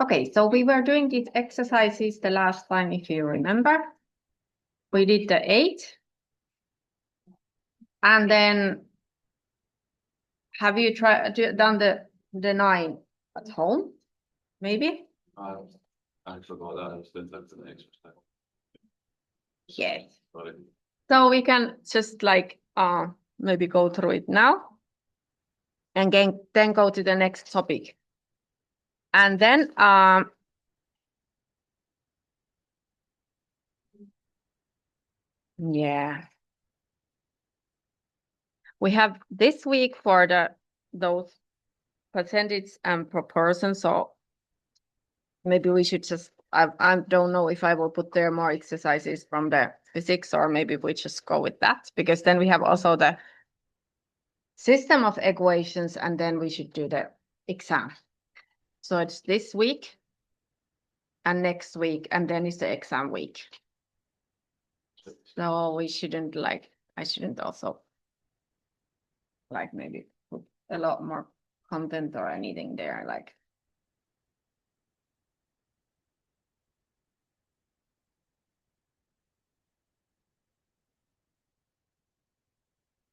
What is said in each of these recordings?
Okay, so we were doing these exercises the last time, if you remember. We did the 8. And then have you done the 9 at home? Maybe? I forgot that. I spent that for the exercise. Yes. Sorry. So we can just like maybe go through it now and then go to the next topic. And then yeah. We have this week for those percentage and proportion. So maybe we should just I don't know if I will put there more exercises from the physics, or maybe we just go with that, because then we have also the system of equations, and then we should do the exam. So it's this week and next week, and then it's the exam week. So we shouldn't I shouldn't also maybe put a lot more content or anything there,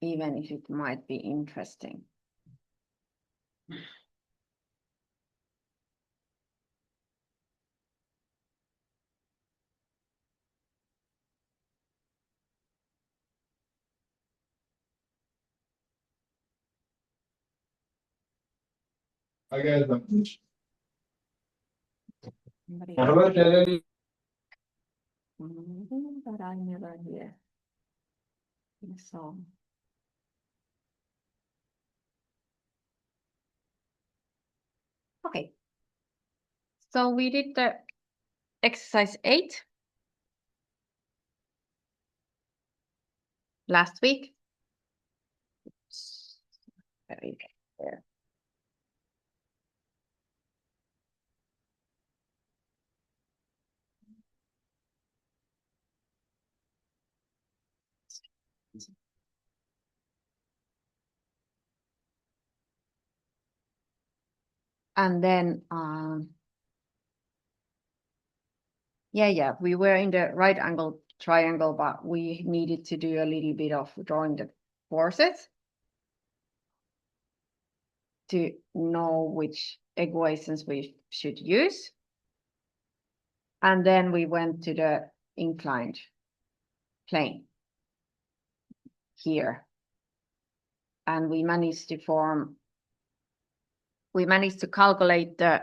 even if it might be interesting. Hi guys. But I never hear. So okay. So we did the exercise 8 last week. Very there. And then yeah, we were in the right angle triangle, but we needed to do a little bit of drawing the forces to know which equations we should use. And then we went to the inclined plane here. And we managed to calculate the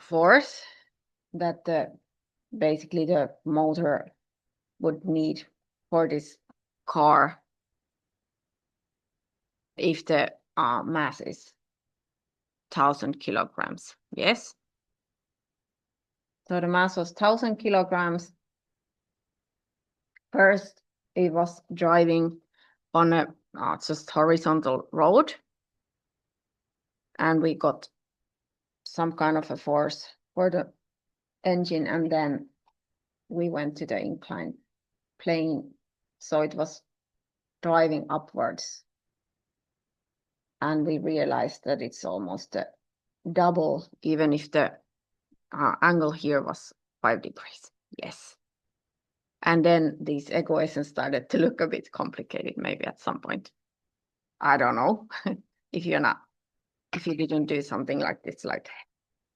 force that basically the motor would need for this car if the mass is 1,000 kilograms. Yes. So the mass was 1,000 kilograms. First, it was driving on a just horizontal road, and we got some kind of a force for the engine, and then we went to the inclined plane, so it was driving upwards, and we realized that it's almost a double, even if the angle here was 5 degrees. Yes. And then these equations started to look a bit complicated, maybe at some point. I don't know if you didn't do something like this, like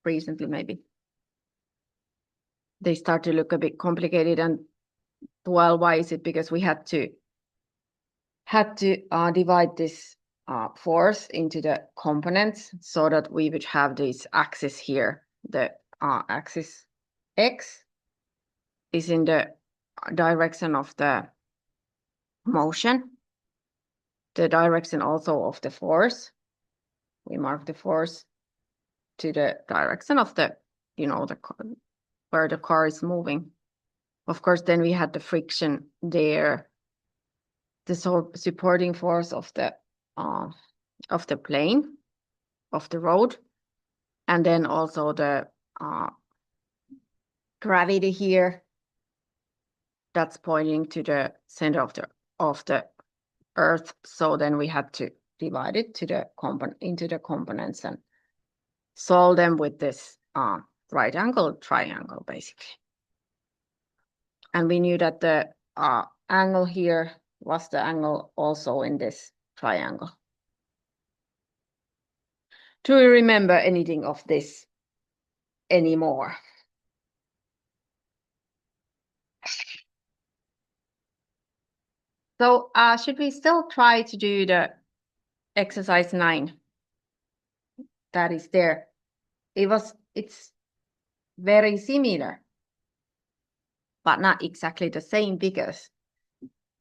recently, maybe. They start to look a bit complicated. And well, why is it? Because we had to divide this force into the components so that we would have this axis here. The axis X is in the direction of the motion, the direction also of the force. We mark the force to the direction of the where the car is moving. Of course, then we had the friction there, the supporting force of the plane, of the road, and then also the gravity here. That's pointing to the center of the Earth. So then we had to divide it to the into the components and solve them with this right angle triangle, basically. And we knew that the angle here was the angle also in this triangle. Do you remember anything of this anymore? So should we still try to do the exercise 9 that is there? It's very similar, but not exactly the same, because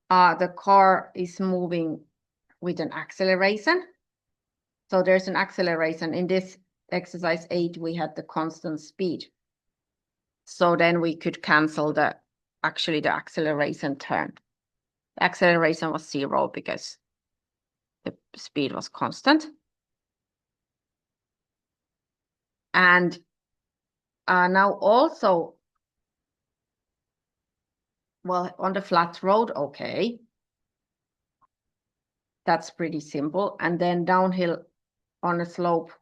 the car is moving with an acceleration. So there's an acceleration. In this exercise 8, we had the constant speed. So then we could cancel the acceleration term. The acceleration was 0 because the speed was constant. And now also, well, on the flat road, okay. That's pretty simple. And then downhill on a slope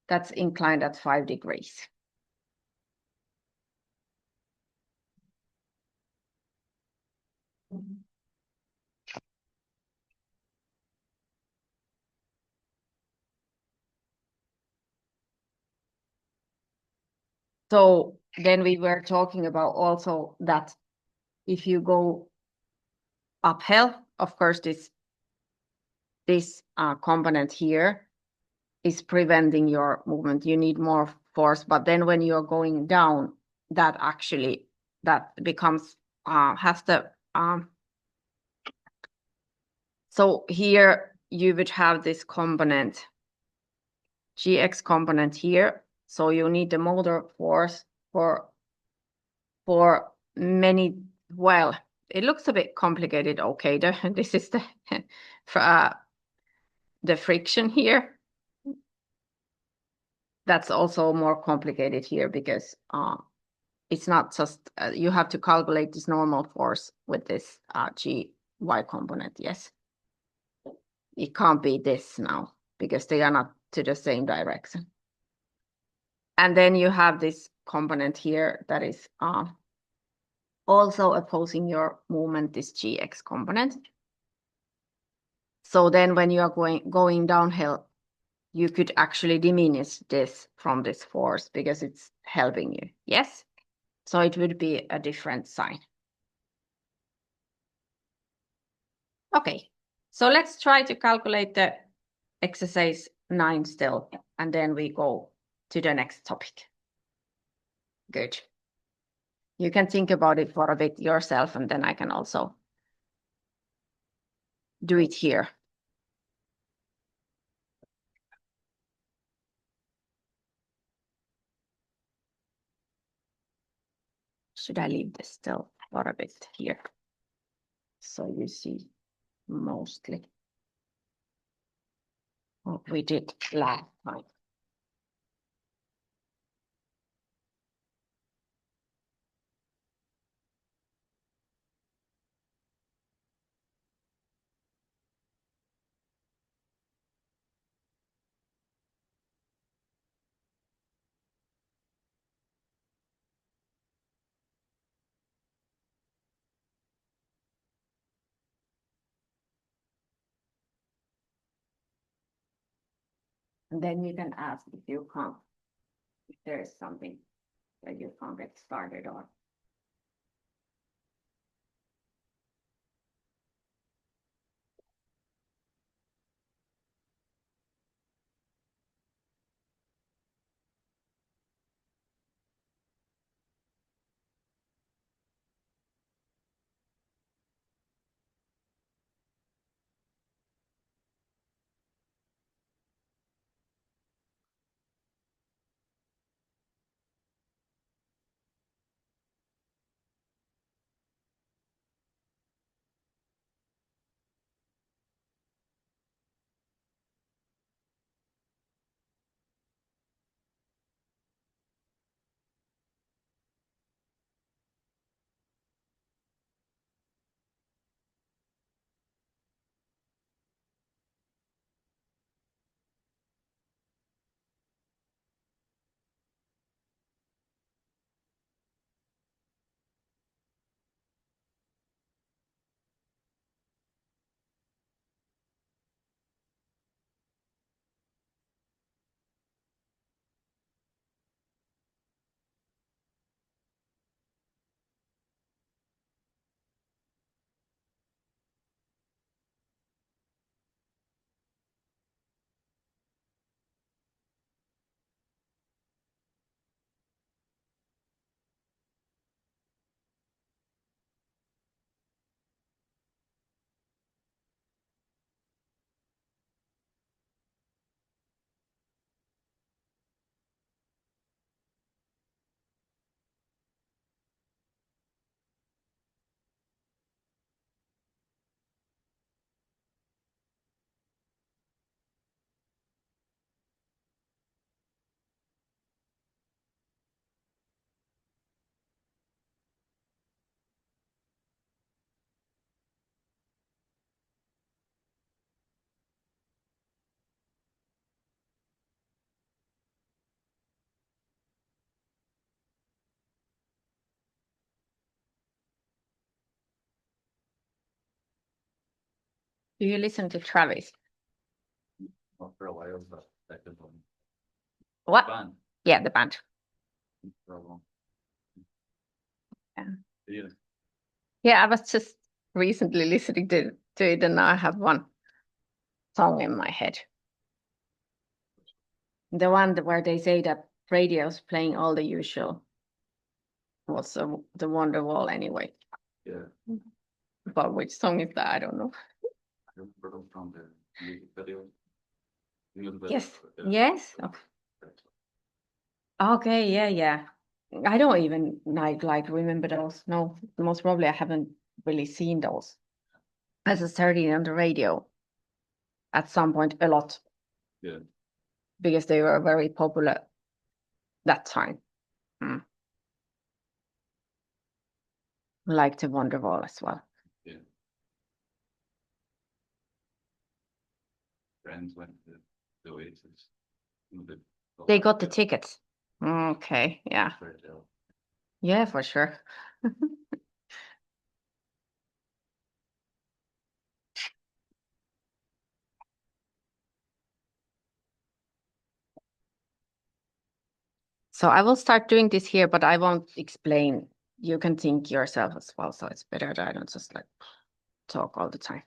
that's inclined at 5 degrees. So then we were talking about also that if you go uphill, of course, this component here is preventing your movement. You need more force, but then when you're going down, that becomes has the so here you would have this component, GX component here. So you need the motor force for many. Well, it looks a bit complicated. Okay, this is the friction here. That's also more complicated here because it's not just you have to calculate this normal force with this GY component. Yes, it can't be this now because they are not to the same direction. And then you have this component here that is also opposing your movement, this GX component. So then when you are going downhill, you could actually diminish this from this force because it's helping you. Yes? So it would be a different sign. Okay, so let's try to calculate the exercise 9 still, and then we go to the next topic. Good. You can think about it for a bit yourself, and then I can also do it here. Should I leave this still for a bit here? So you see mostly what we did last time. And then you can ask if you can't, if there is something that you can't get started on. Do you listen to Travis? Not for a while, but second one. What? Band Yeah, the band. for a long. Yeah. Yeah, Yeah, I was just recently listening to it, and now I have one song in my head. The one where they say that radio's playing all the usual. Was the Wonderwall anyway? yeah. But which song is that? I don't know. I remember them from the music video. Yes. Yes. Okay. Yeah. Yeah. I don't even like remember those. No, most probably I haven't really seen those necessarily on the radio at some point a lot. Yeah. Because they were very popular that time. Like the Wonderwall as well. Yeah. Friends went to the Oasis. They got the tickets. Okay, yeah. Yeah, for sure. So I will start doing this here, but I won't explain. You can think yourself as well. So it's better that I don't just like talk all the time.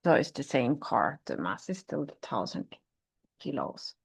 So it's the same car. The mass is still 1,000 kilos.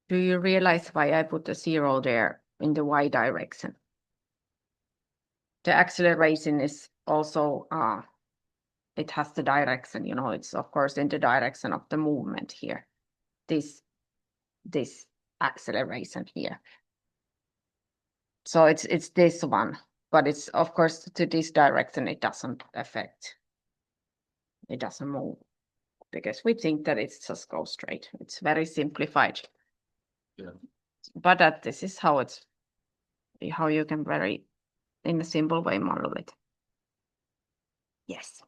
Do you realize why I put a 0 there in the y direction? The acceleration is also, it has the direction, you know, it's of course in the direction of the movement here. This acceleration here. So it's this one, but it's of course to this direction, it doesn't affect. It doesn't move because we think that it's just go straight. It's very simplified. Yeah. But this is how you can very in a simple way model it. Yes.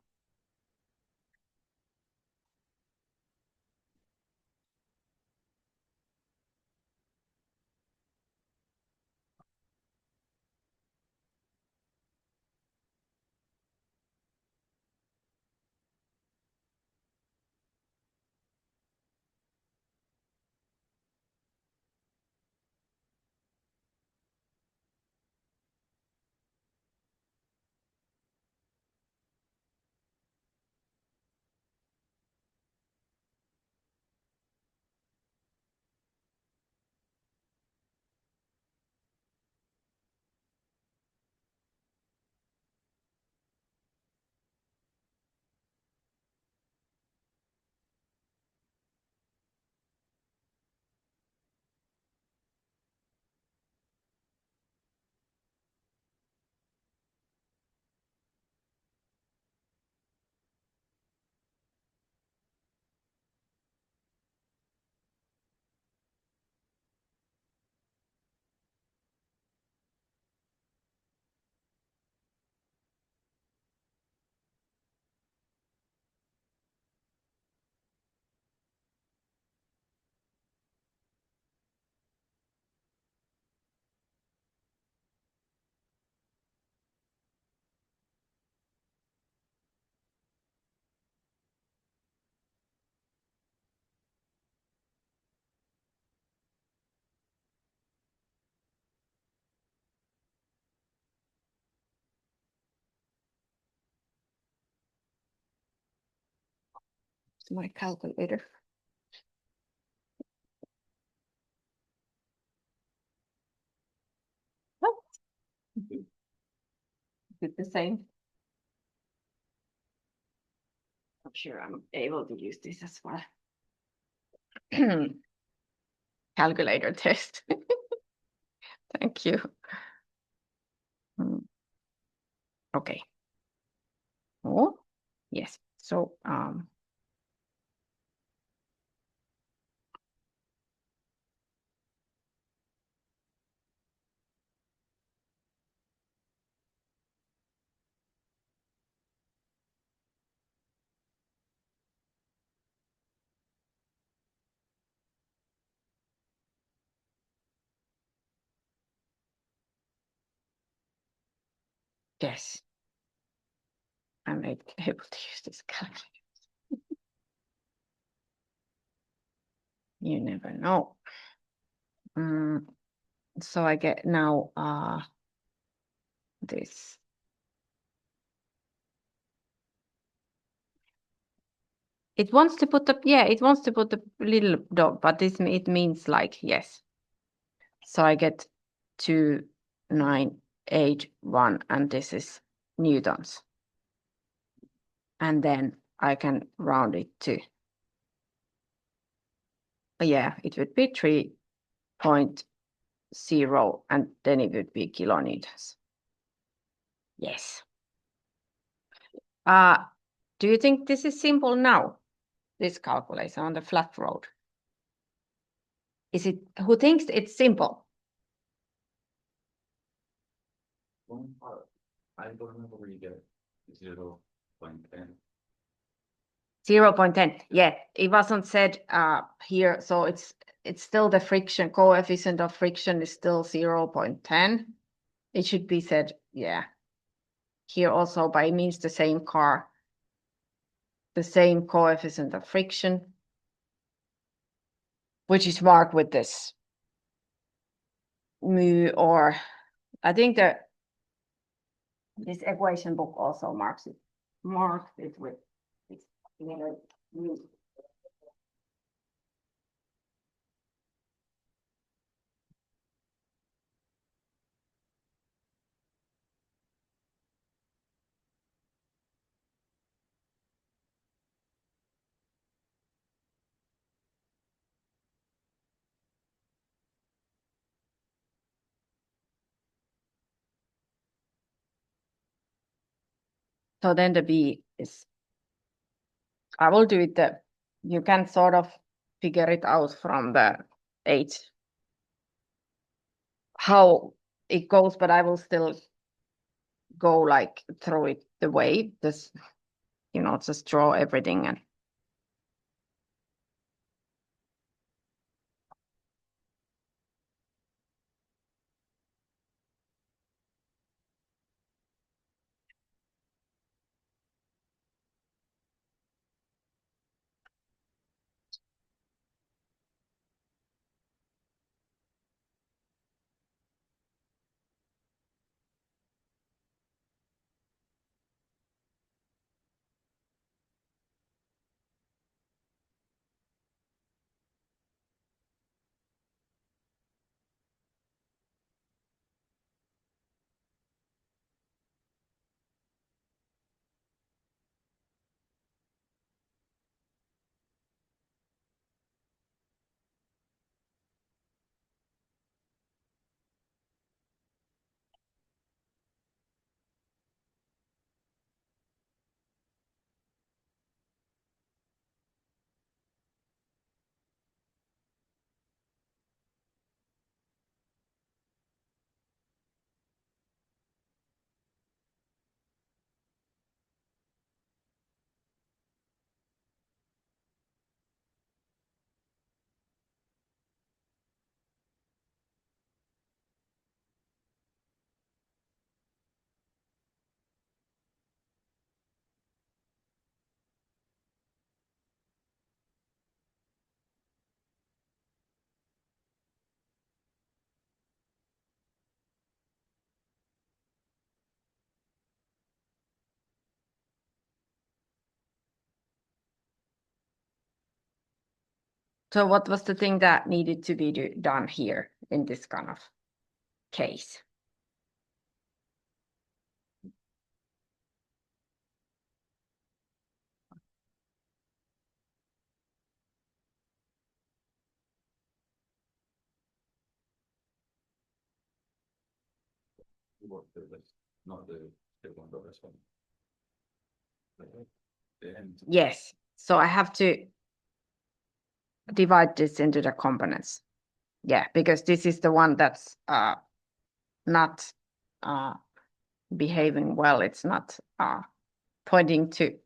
It's my calculator. Oh. Is it the same? I'm sure I'm able to use this as well. Calculator test. Thank you. Okay. Oh, yes. So yes. I'm able to use this calculator. You never know. So I get now this. It wants to put the it wants to put the little dot, but it means like yes. So I get 2981, and this is newtons. And then I can round it to, it would be 3.0, and then it would be kilonewtons. Yes. Do you think this is simple now? This calculation on the flat road. Is it, who thinks it's simple? One part, I don't remember where you get 0.10. 0.10. Yeah, it wasn't said here, so it's still the friction coefficient of friction is still 0.10. It should be said, here also by means the same car, the same coefficient of friction, which is marked with this mu, or I think that this equation book also marks it with this mu. So then the B is, I will do it, you can sort of figure it out from the H, how it goes, but I will still go like through it the way this, just draw everything and so what was the thing that needed to be done here in this kind of case? What this, not the one, but this one. The end. Yes, so I have to divide this into the components. Yeah, because this is the one that's not behaving well. It's not pointing to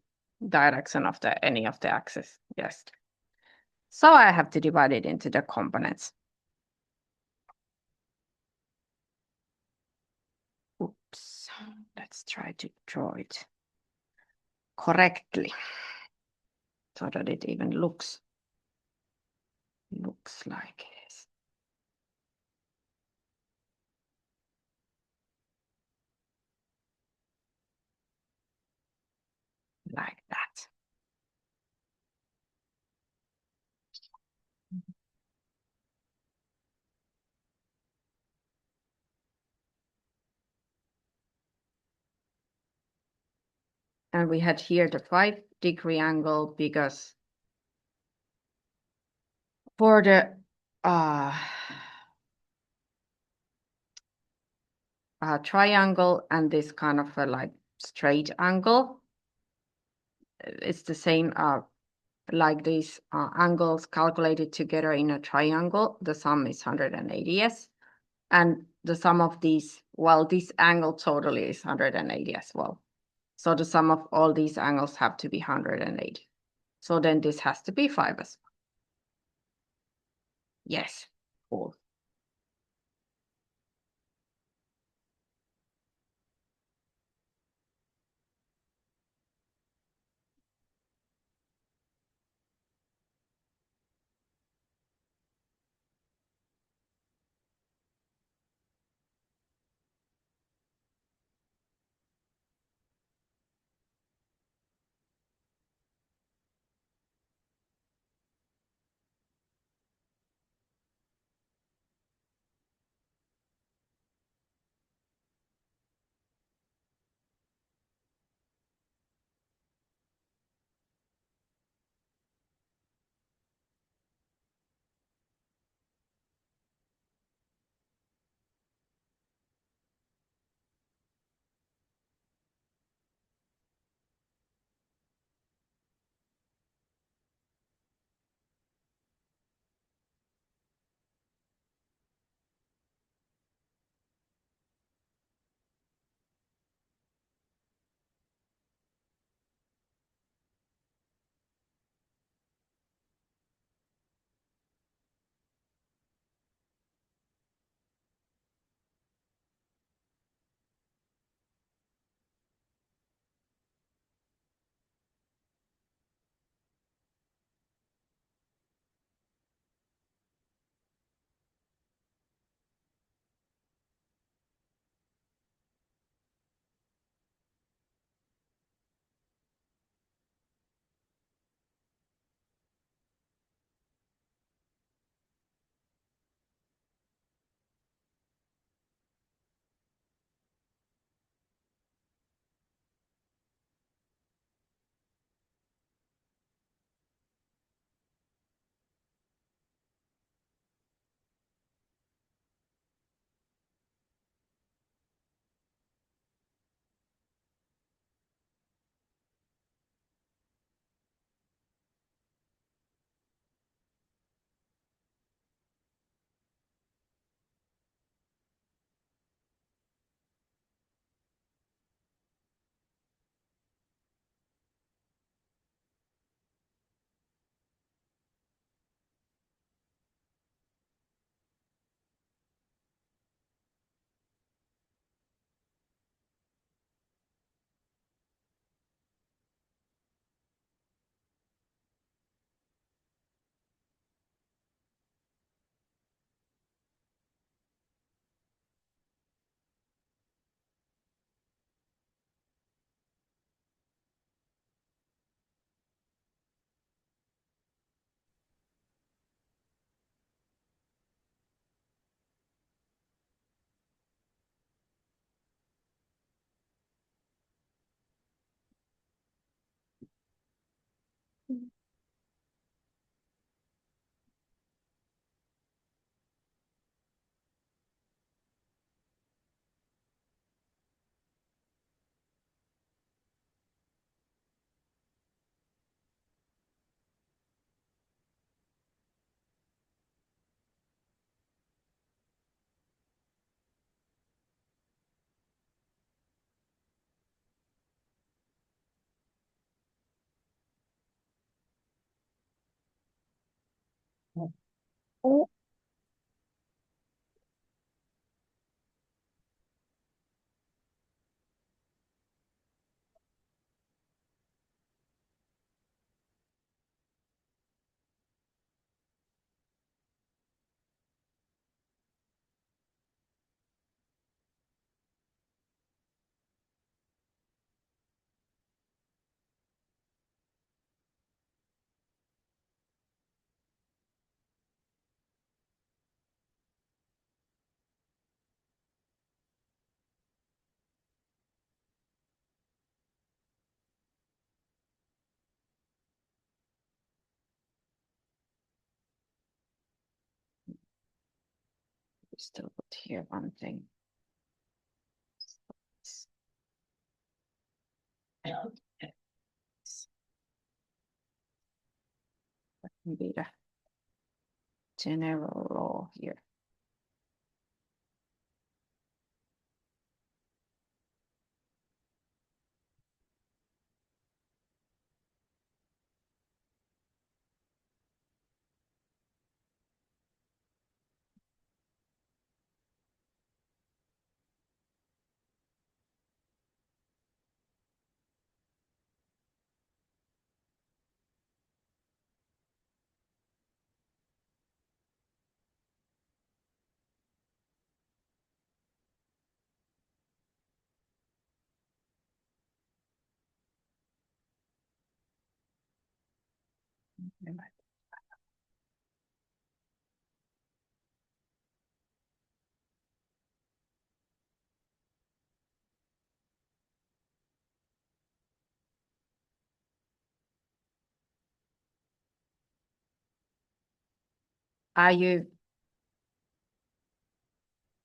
direction of any of the axis. Yes. So I have to divide it into the components. Oops. Let's try to draw it correctly so that it even looks like this. Like that. And we had here the 5-degree angle because for the triangle and this kind of a like straight angle, it's the same like these angles calculated together in a triangle. The sum is 180, yes. And the sum of these, well, this angle totally is 180 as well. So the sum of all these angles have to be 180. So then this has to be 5 as well. Yes, cool. Oh. Still put here one thing. Maybe the general law here.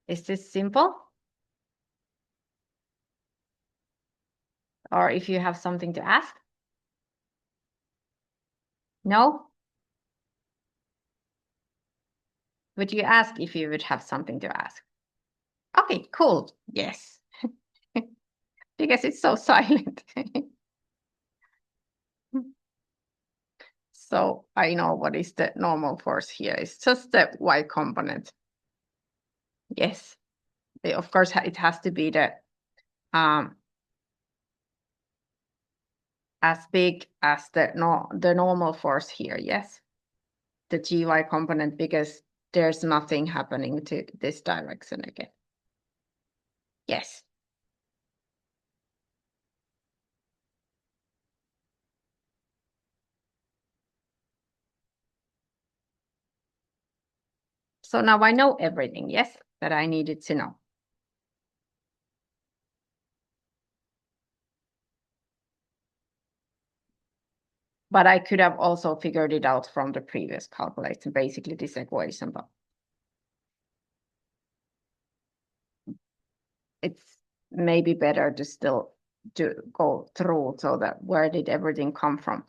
Is this simple? Or if you have something to ask? No? Would you ask if you would have something to ask? Okay, cool. Yes. Because it's so silent. So I know what is the normal force here. It's just the y component. Yes. Of course, it has to be the as big as the normal force here. Yes. The gy component, because there's nothing happening to this direction again. Yes. So now I know everything, yes, that I needed to know. But I could have also figured it out from the previous calculation, basically this equation, but it's maybe better to still go through so that where did everything come from?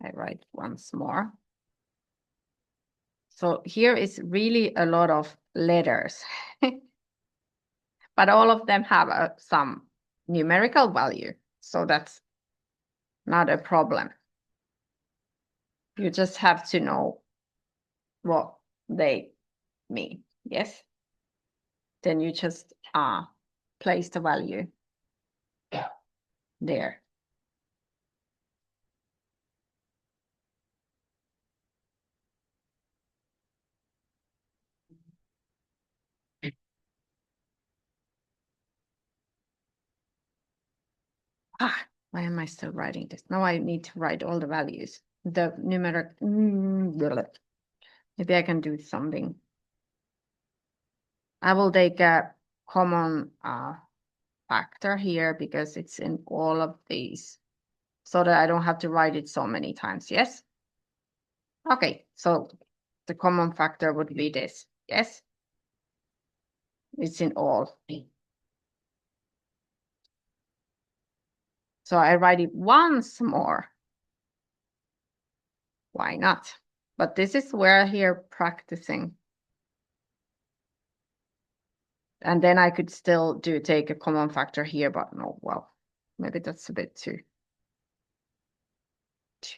I write once more. So here is really a lot of letters, but all of them have some numerical value. So that's not a problem. You just have to know what they mean, yes? Then you just place the value there. Why am I still writing this? Now I need to write all the values. The numeric. Maybe I can do something. I will take a common factor here because it's in all of these, so that I don't have to write it so many times. Yes. Okay. So the common factor would be this. Yes. It's in all. So I write it once more. Why not? But this is where here practicing. And then I could still take a common factor here, but no, well, maybe that's a bit too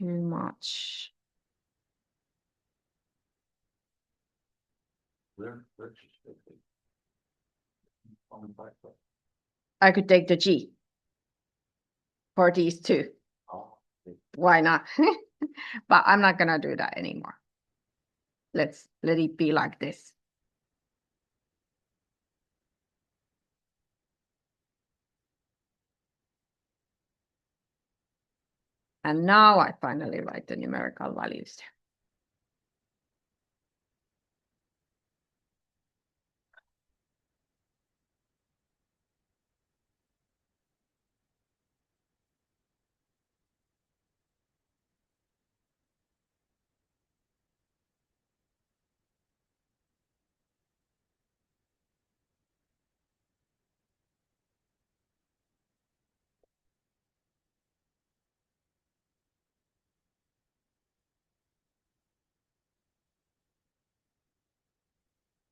much. I could take the G for these two. Why not? But I'm not gonna do that anymore. Let it be like this. And now I finally write the numerical values.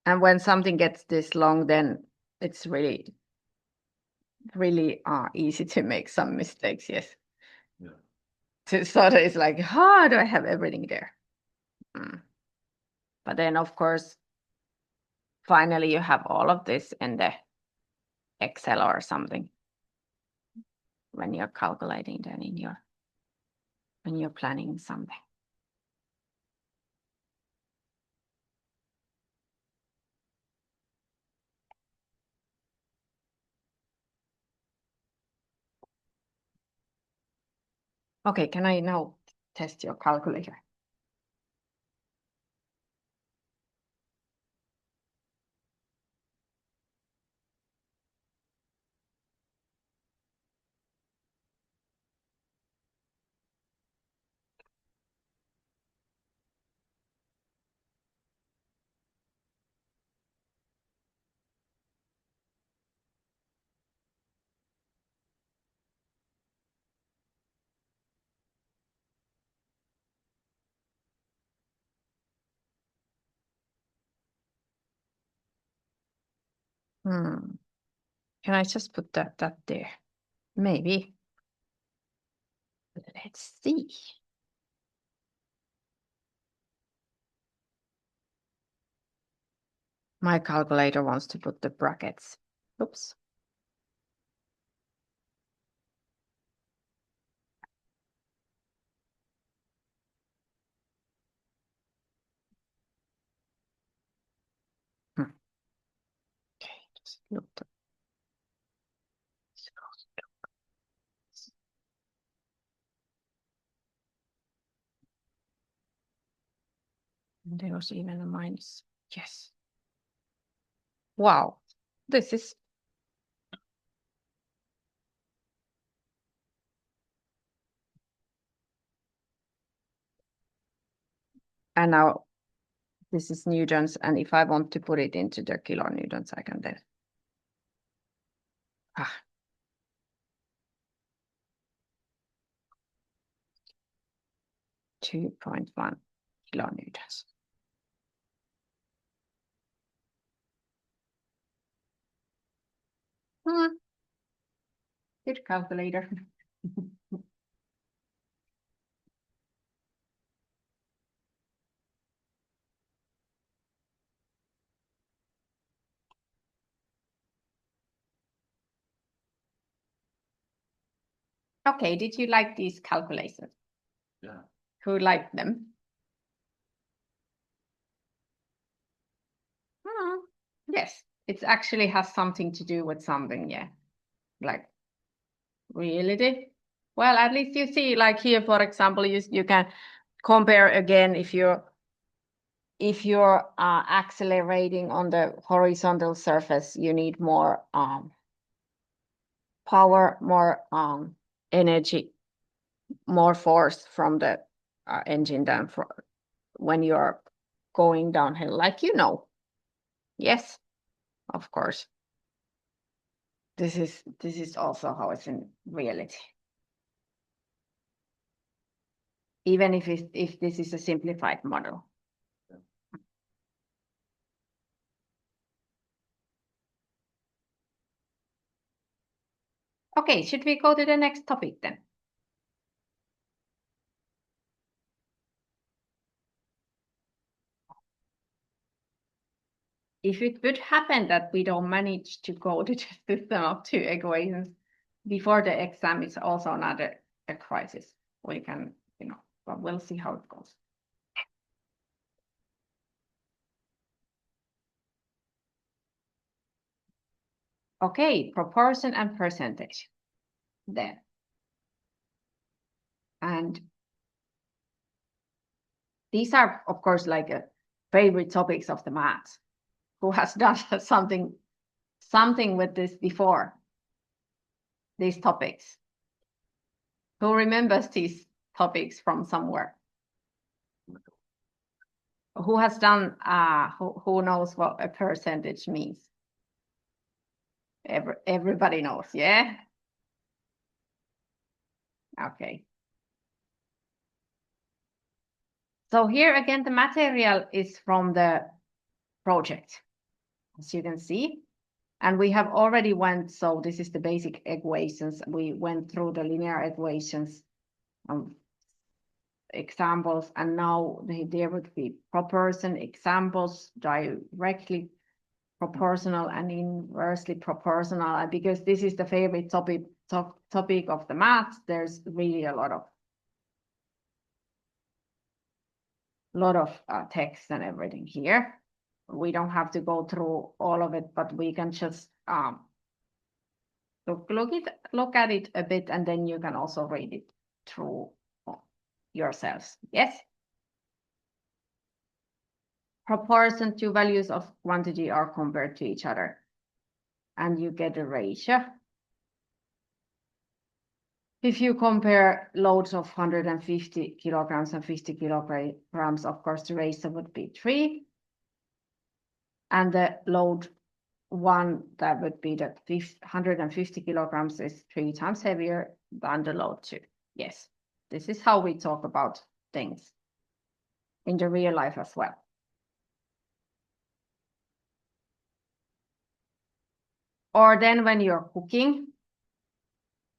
And when something gets this long, then it's really easy to make some mistakes. Yes. Yeah. So that it's like, how do I have everything there? But then, of course, finally you have all of this in the Excel or something when you're calculating then when you're planning something. Okay, can I now test your calculator? Can I just put that there? Maybe. Let's see. My calculator wants to put the brackets. Oops. Okay, just look. And there was even a minus. Yes. Wow. This is. And now this is newtons. And if I want to put it into the kilonewtons, I can then. 2.1 kilonewtons. Good calculator. Okay, did you like these calculations? Yeah. Who liked them? Yes, it actually has something to do with something, yeah. Like, really did? Well, at least you see, like here, for example, you can compare again if you're accelerating on the horizontal surface, you need more power, more energy, more force from the engine than when you're going downhill, like Yes, of course. This is also how it's in reality. Even if this is a simplified model. Okay, should we go to the next topic then? If it would happen that we don't manage to go to the system of two equations before the exam, it's also not a crisis. We can, but we'll see how it goes. Okay, proportion and percentage then. And these are, of course, like favorite topics of the maths. Who has done something with this before? These topics. Who remembers these topics from somewhere? Who has done, who knows what a percentage means? Everybody knows, yeah? Okay. So here again, the material is from the project, as you can see. And we have already so this is the basic equations. We went through the linear equations, examples, and now there would be proportion examples, directly proportional and inversely proportional. And because this is the favorite topic of the maths, there's really a lot of text and everything here. We don't have to go through all of it, but we can just look at it a bit, and then you can also read it through yourselves. Yes. Proportion two values of quantity are compared to each other, and you get a ratio. If you compare loads of 150 kilograms and 50 kilograms, of course, the ratio would be 3. And the load 1, that would be that 150 kilograms is 3 times heavier than the load 2. Yes, this is how we talk about things in the real life as well. Or then when you're cooking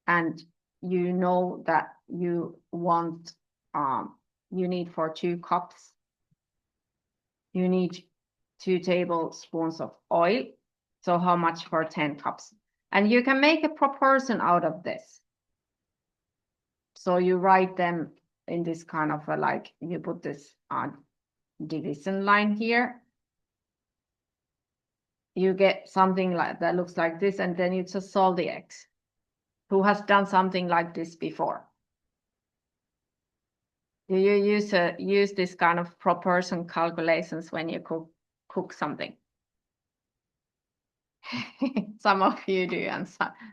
and you know that you want, you need for 2 cups, you need 2 tablespoons of oil. So how much for 10 cups? And you can make a proportion out of this. So you write them in this kind of you put this division line here. You get something like that looks like this, and then you just solve the x. Who has done something like this before? Do you use this kind of proportion calculations when you cook something? Some of you do, and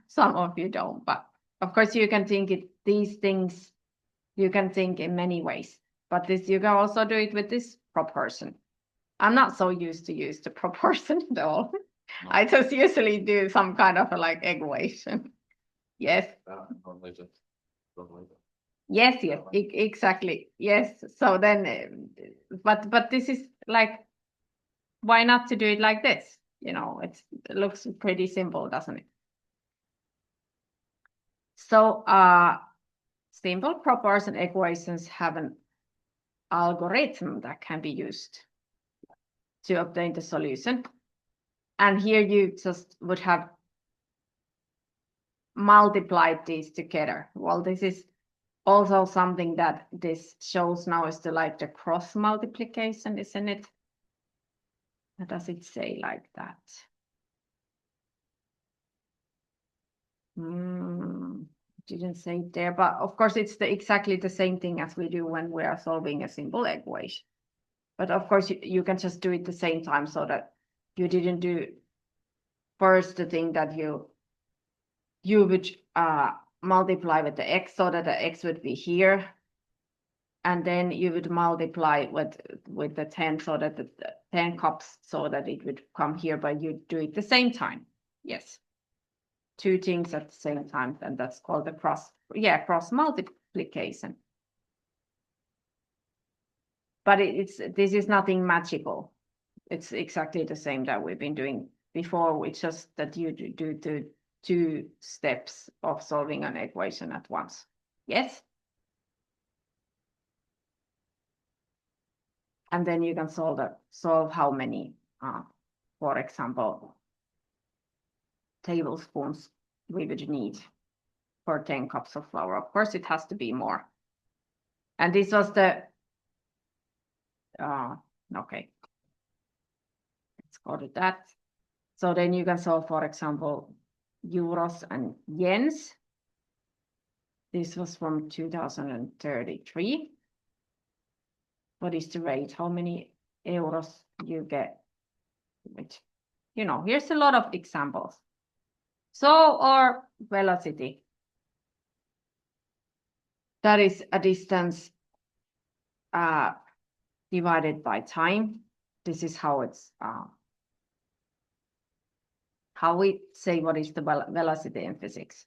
some of you don't. But of course, you can think these things. You can think in many ways. But this you can also do it with this proportion. I'm not so used to use the proportion at all. No. I just usually do some kind of equation. Yes. Yes, exactly. Yes. So then, but this is why not to do it like this? It looks pretty simple, doesn't it? So simple proportion equations have an algorithm that can be used to obtain the solution. And here you just would have multiplied these together. Well, this is also something that this shows now is the cross multiplication, isn't it? What does it say like that? Didn't say it there, but of course it's exactly the same thing as we do when we are solving a simple equation. But of course you can just do it the same time so that you didn't do first the thing that you would multiply with the x so that the x would be here. And then you would multiply with the 10 so that the 10 cups so that it would come here, but you do it the same time. Yes. Two things at the same time, and that's called the cross multiplication. But this is nothing magical. It's exactly the same that we've been doing before. It's just that you do the 2 steps of solving an equation at once. Yes. And then you can solve how many, for example, tablespoons we would need for 10 cups of flour. Of course, it has to be more. And this was the, okay. Let's go to that. So then you can solve, for example, euros and yens. This was from 2033. What is the rate? How many euros you get? Which, here's a lot of examples. So, or velocity. That is a distance divided by time. This is how it's how we say what is the velocity in physics.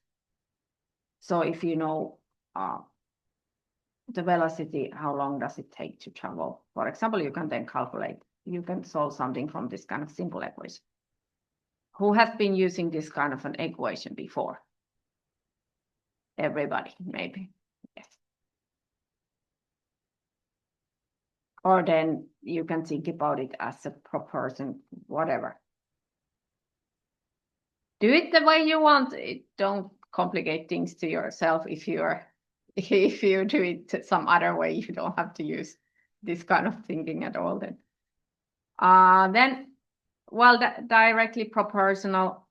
So if you know the velocity, how long does it take to travel? For example, you can then calculate. You can solve something from this kind of simple equation. Who has been using this kind of an equation before? Everybody, maybe. Yes. Or then you can think about it as a proportion, whatever. Do it the way you want it. Don't complicate things to yourself. If you do it some other way, you don't have to use this kind of thinking at all then. Well, directly proportional.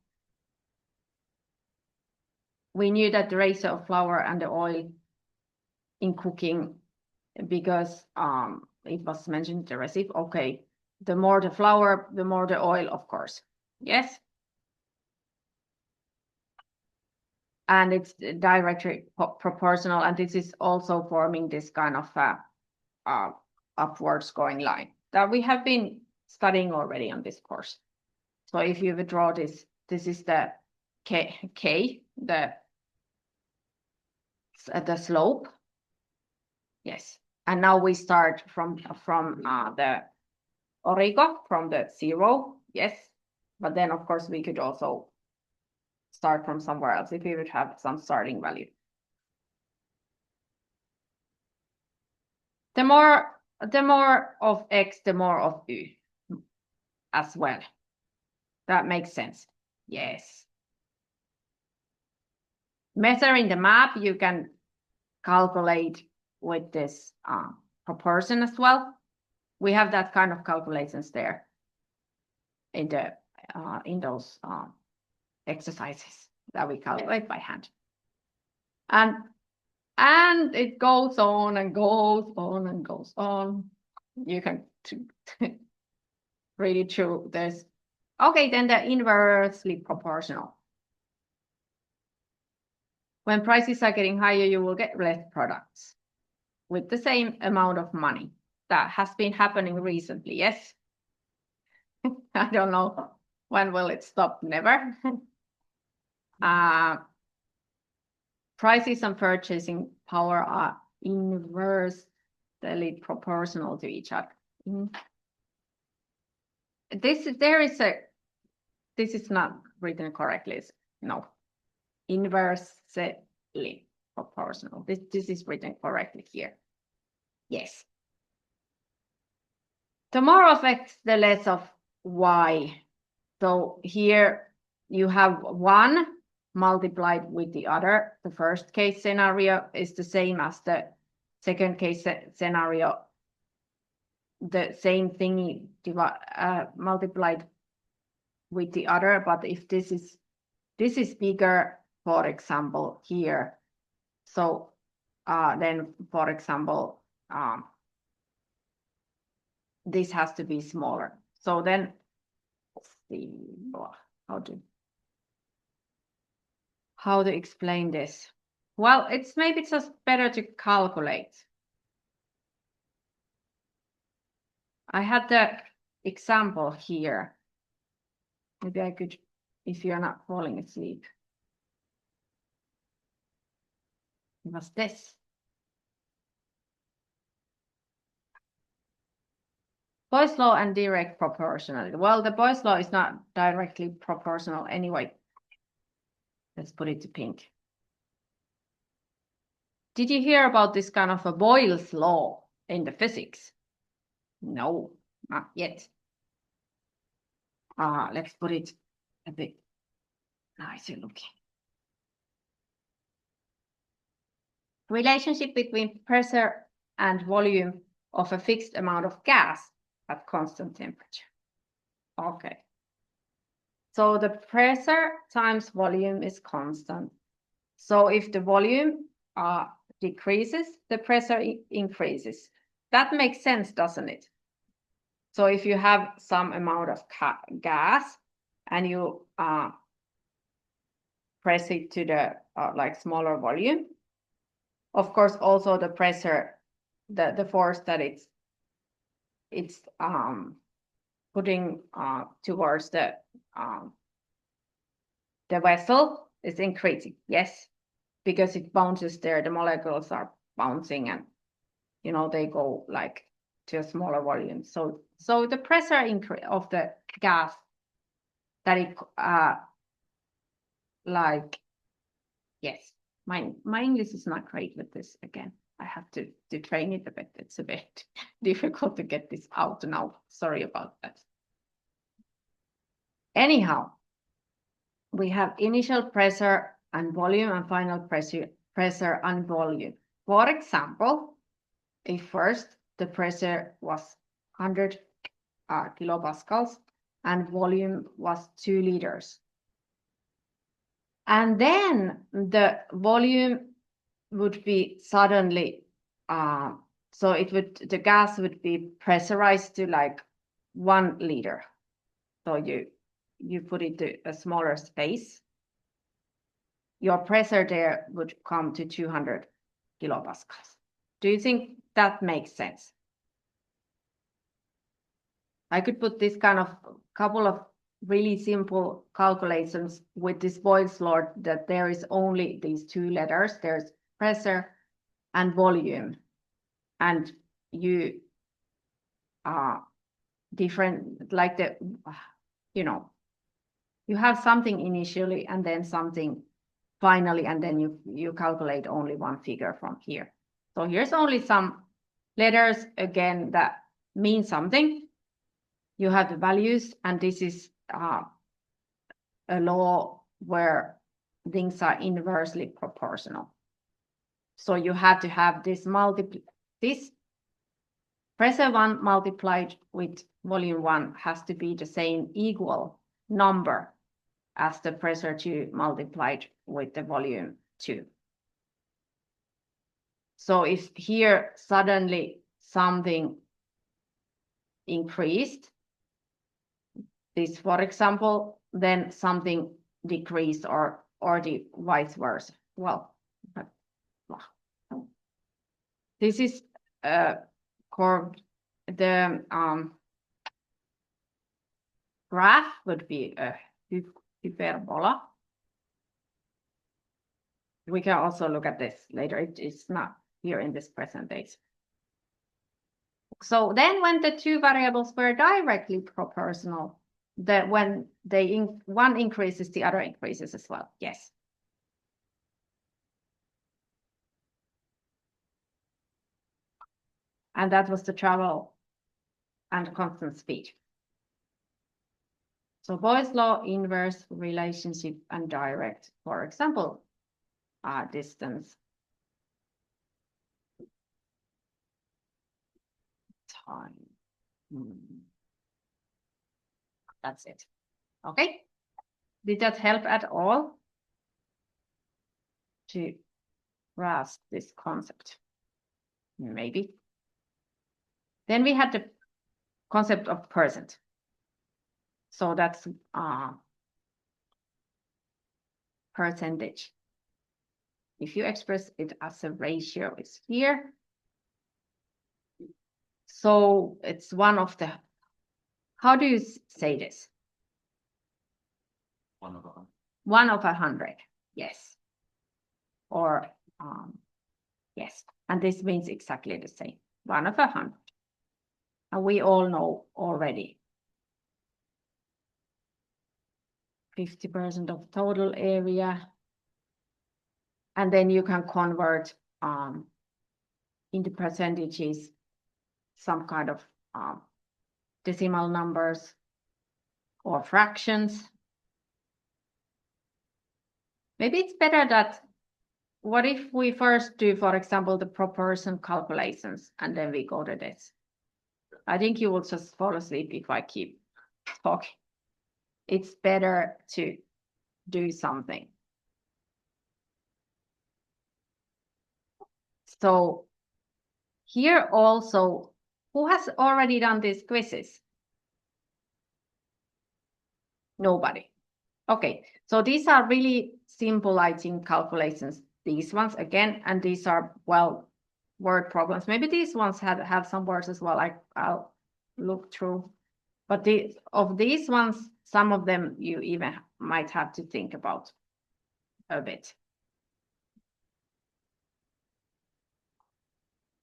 We knew that the ratio of flour and the oil in cooking, because it was mentioned in the recipe. Okay, the more the flour, the more the oil, of course. Yes. And it's directly proportional, and this is also forming this kind of upwards going line that we have been studying already on this course. So if you would draw this is the K, the slope. Yes, and now we start from the origo, from the 0. Yes, but then of course we could also start from somewhere else if we would have some starting value. The more of x, the more of y as well. That makes sense. Yes. Measuring the map, you can calculate with this proportion as well. We have that kind of calculations there in those exercises that we calculate by hand. And it goes on and goes on and goes on. You can read it through this. Okay, then the inversely proportional. When prices are getting higher, you will get less products with the same amount of money. That has been happening recently, yes? I don't know when will it stop, never. Prices and purchasing power are inversely proportional to each other. This is not written correctly. No, inversely proportional. This is written correctly here. Yes. The more of x, the less of y. So here you have 1, multiplied with the other. The first case scenario is the same as the second case scenario. The same thing multiplied with the other, but if this is bigger, for example, here, so then, for example, this has to be smaller. So then, let's see how to explain this. Well, it's maybe just better to calculate. I had the example here. Maybe I could, if you're not falling asleep. It was this. Boyle's law and direct proportionality. Well, the Boyle's law is not directly proportional anyway. Let's put it to pink. Did you hear about this kind of a Boyle's law in the physics? No, not yet. Let's put it a bit nicer looking. Relationship between pressure and volume of a fixed amount of gas at constant temperature. Okay. So the pressure times volume is constant. So if the volume decreases, the pressure increases. That makes sense, doesn't it? So if you have some amount of gas and you press it to the like smaller volume, of course, also the pressure, the force that it's putting towards the vessel is increasing. Yes, because it bounces there, the molecules are bouncing, and you know they go like to a smaller volume. So the pressure increase of the gas that it like, yes, my English is not great with this again. I have to train it a bit. It's a bit difficult to get this out now. Sorry about that. Anyhow, we have initial pressure and volume and final pressure and volume. For example, if first the pressure was 100 kilopascals and volume was 2 liters. And then the volume would be suddenly, so the gas would be pressurized to like 1 liter. So you put it to a smaller space. Your pressure there would come to 200 kilopascals. Do you think that makes sense? I could put this kind of couple of really simple calculations with this Boyle's law that there is only these 2 letters. There's pressure and volume, and you different, like the, you know, you have something initially and then something finally, and then you calculate only one figure from here. So here's only some letters again that mean something. You have the values, and this is a law where things are inversely proportional. So you have to have this pressure 1 multiplied with volume 1 has to be the same equal number as the pressure 2 multiplied with the volume 2. So if here suddenly something increased, this, for example, then something decreased or the vice versa. Well, this is called the graph would be a hyperbola. We can also look at this later. It's not here in this presentation. So then when the 2 variables were directly proportional, that when one increases, the other increases as well. Yes. And that was the travel and constant speed. So Boyle's law, inverse, relationship, and direct. For example, distance, time. That's it. Okay. Did that help at all to grasp this concept? Maybe. Then we had the concept of percent. So that's percentage. If you express it as a ratio, it's here. So it's one of the, how do you say this? 1 over 100. 1 of 100, yes. Or, yes, and this means exactly the same, 1 of 100. And we all know already 50% of total area. And then you can convert into percentages, some kind of decimal numbers or fractions. Maybe it's better that, what if we first do, for example, the proportion calculations, and then we go to this? I think you will just fall asleep if I keep talking. It's better to do something. So here also, who has already done these quizzes? Nobody. Okay, so these are really simple, I think, calculations. These ones again, and these are, well, word problems. Maybe these ones have some words as well. I'll look through. But of these ones, some of them you even might have to think about a bit.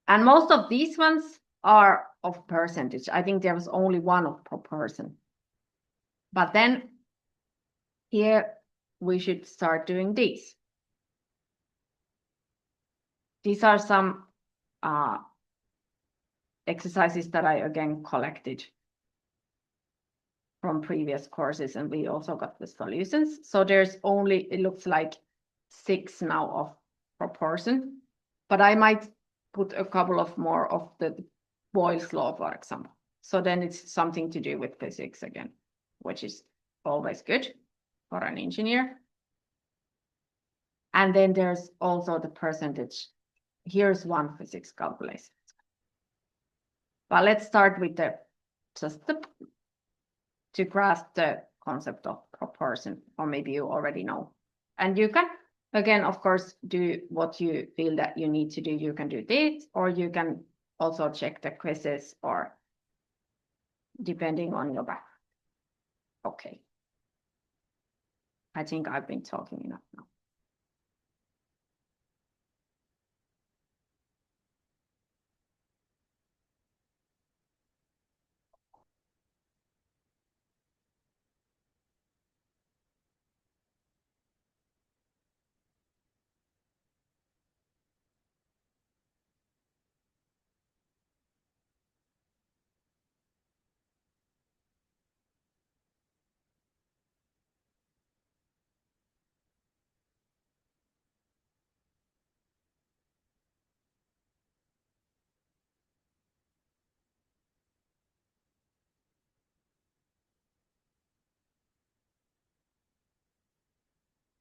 And most of these ones are of percentage. I think there was only one of proportion. But then here we should start doing these. These are some exercises that I again collected from previous courses, and we also got the solutions. So there's only, it looks like 6 now of proportion, but I might put a couple of more of the Boyle's law, for example. So then it's something to do with physics again, which is always good for an engineer. And then there's also the percentage. Here's one physics calculation. But let's start with to grasp the concept of proportion, or maybe you already know. And you can, again, of course, do what you feel that you need to do. You can do this, or you can also check the quizzes, or depending on your background. Okay. I think I've been talking enough now.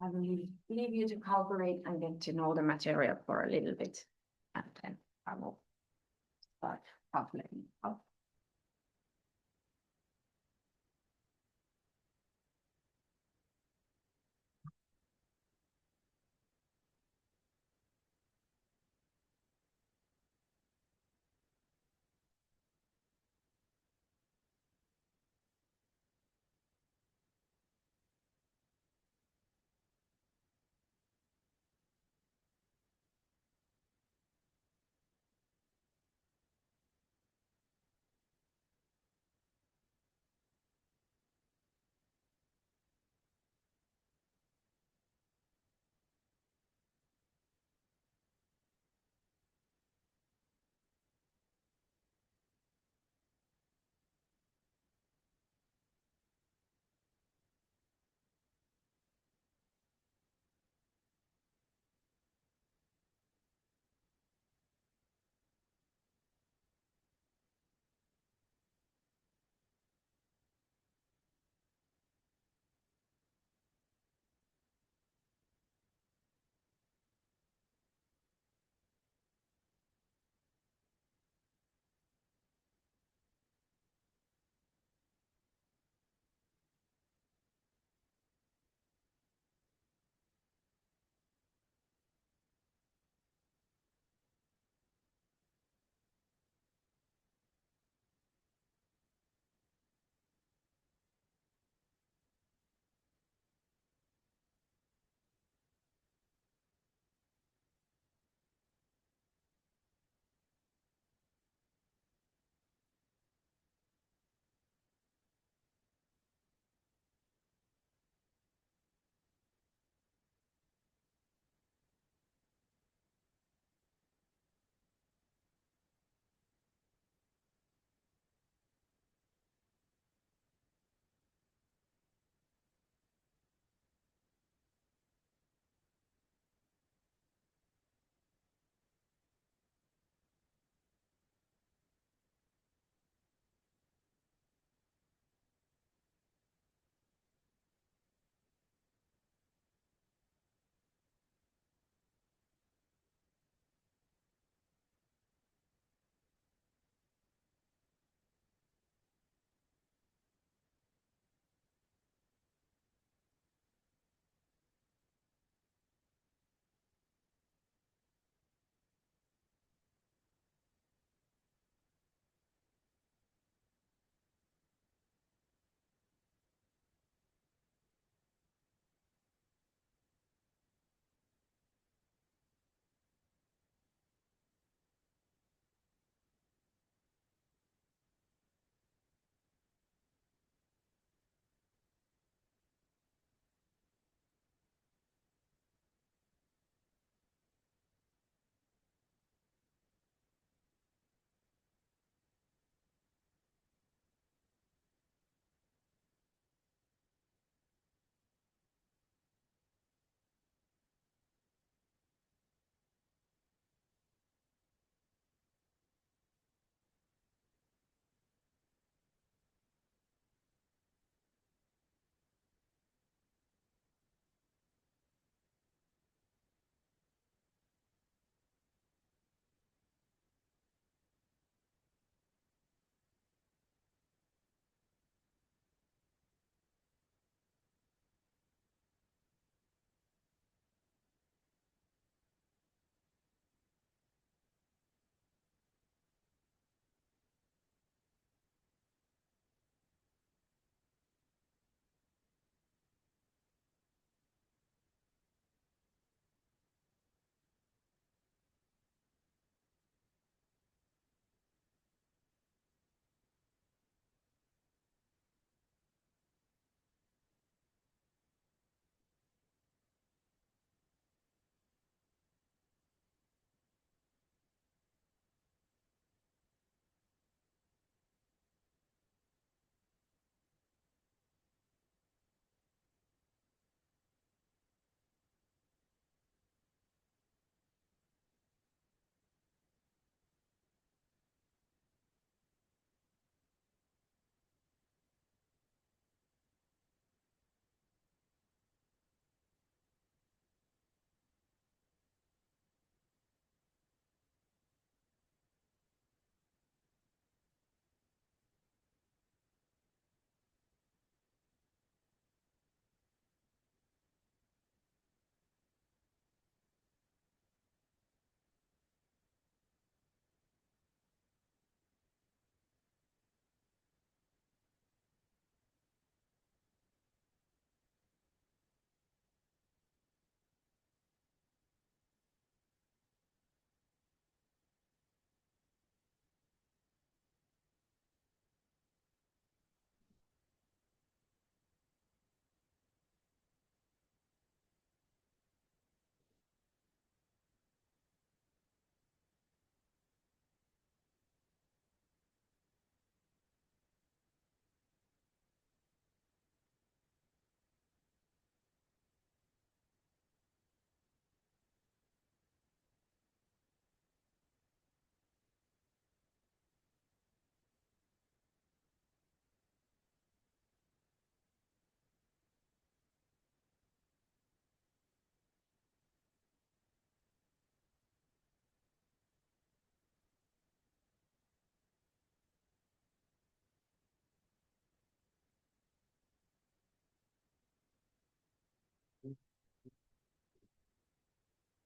I will leave you to calculate and get to know the material for a little bit, and then I will start calculating.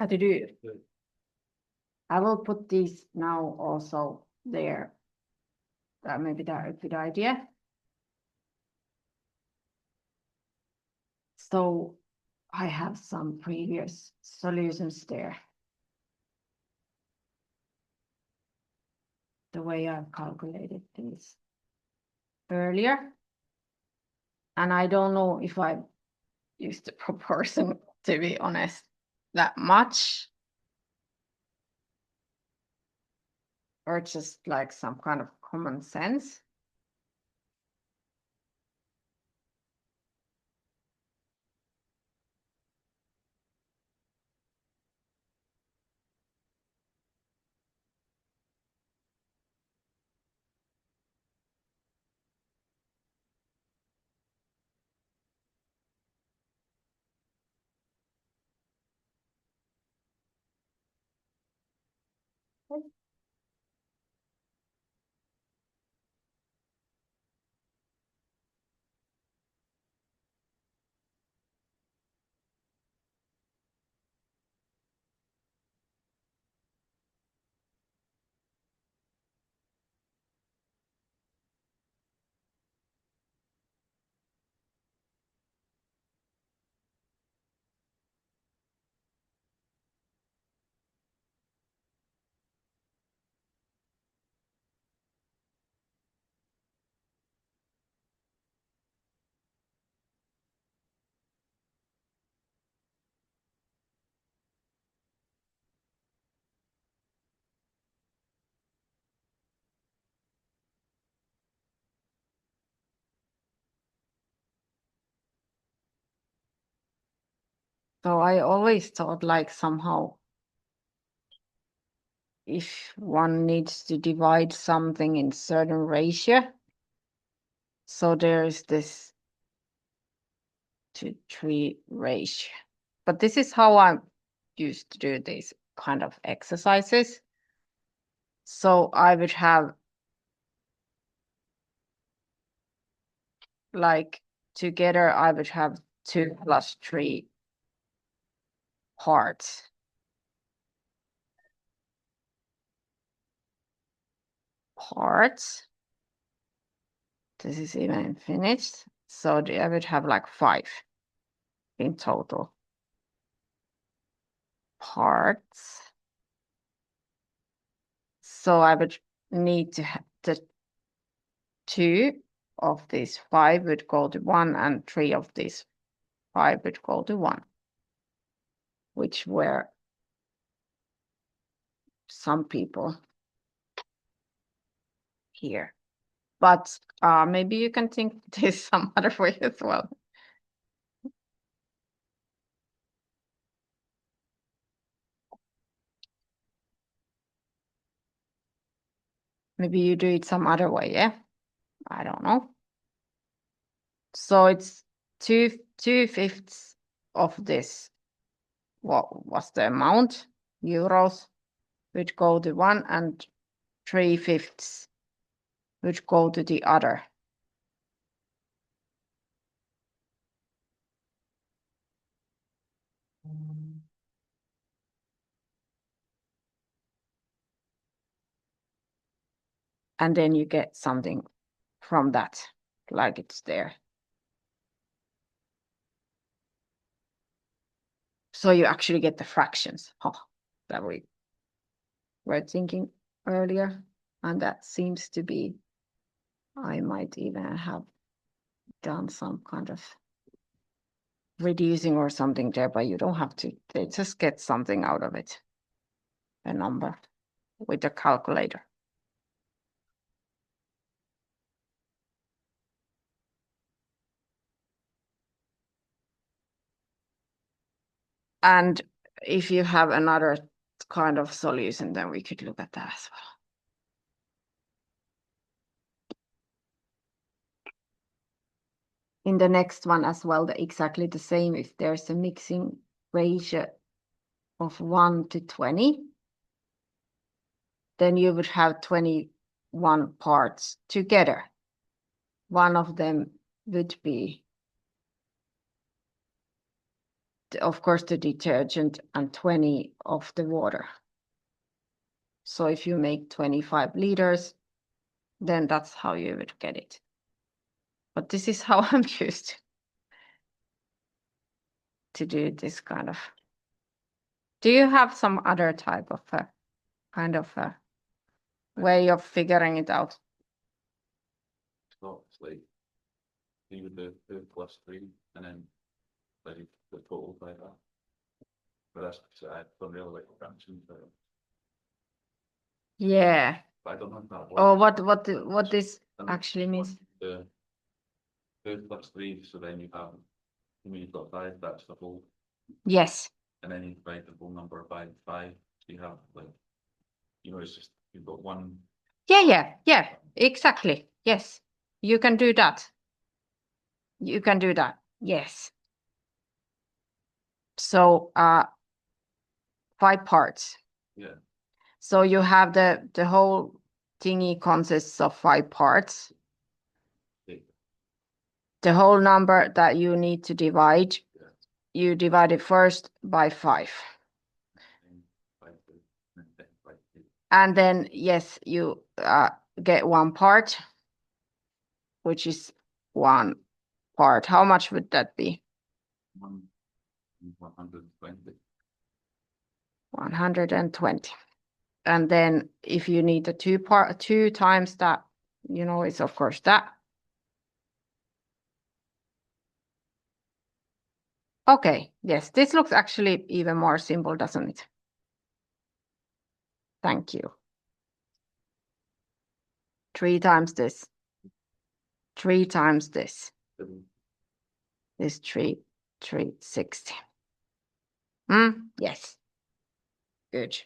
how to do. Good. I will put these now also there. Maybe that's a good idea. So I have some previous solutions there. The way I've calculated things earlier. And I don't know if I used the proportion, to be honest, that much. Or just like some kind of common sense. So I always thought like somehow if one needs to divide something in certain ratio, so there is this 2:3 ratio. But this is how I used to do these kind of exercises. So I would have like together I would have 2 + 3 parts. This is even finished. So I would have like 5 in total parts. So I would need to have the 2 of these 5 would go to 1 and 3 of these 5 would go to 1, which were some people here. But maybe you can think this some other way as well. Maybe you do it some other way, yeah? I don't know. So it's 2/5 of this. What was the amount? Euros, which go to 1, and 3/5 which go to the other. And then you get something from that, like it's there. So you actually get the fractions, that we were thinking earlier. And that seems to be, I might even have done some kind of reducing or something there, but you don't have to. They just get something out of it, a number with a calculator. And if you have another kind of solution, then we could look at that as well. In the next one as well, exactly the same. If there's a mixing ratio of 1 to 20, then you would have 21 parts together. One of them would be of course, the detergent and 20 of the water. So if you make 25 liters, then that's how you would get it. But this is how I'm used to do this kind of. Do you have some other type of kind of way of figuring it out? So it's like you would do 2 plus 3 and then like the total by that. But that's I don't really like fractions, but Yeah. I don't know if that works. Or what this actually means? The 2 plus 3, so then you have, when you've got 5, that's the whole, Yes. and then you divide the whole number by 5, so you have like, you know, it's just, you've got one. Yeah, exactly. Yes, you can do that. You can do that. Yes. So 5 parts. Yeah. So you have the whole thingy consists of 5 parts. Yeah. The whole number that you need to divide, Yeah. you divide it first by 5. And then, yes, you get 1 part, which is 1 part. How much would that be? 120. 120. And then if you need the 2 times that, you know, it's of course that. Okay, yes, this looks actually even more simple, doesn't it? Thank you. 3 times this. 3 times this. Is 360. Yes. Good.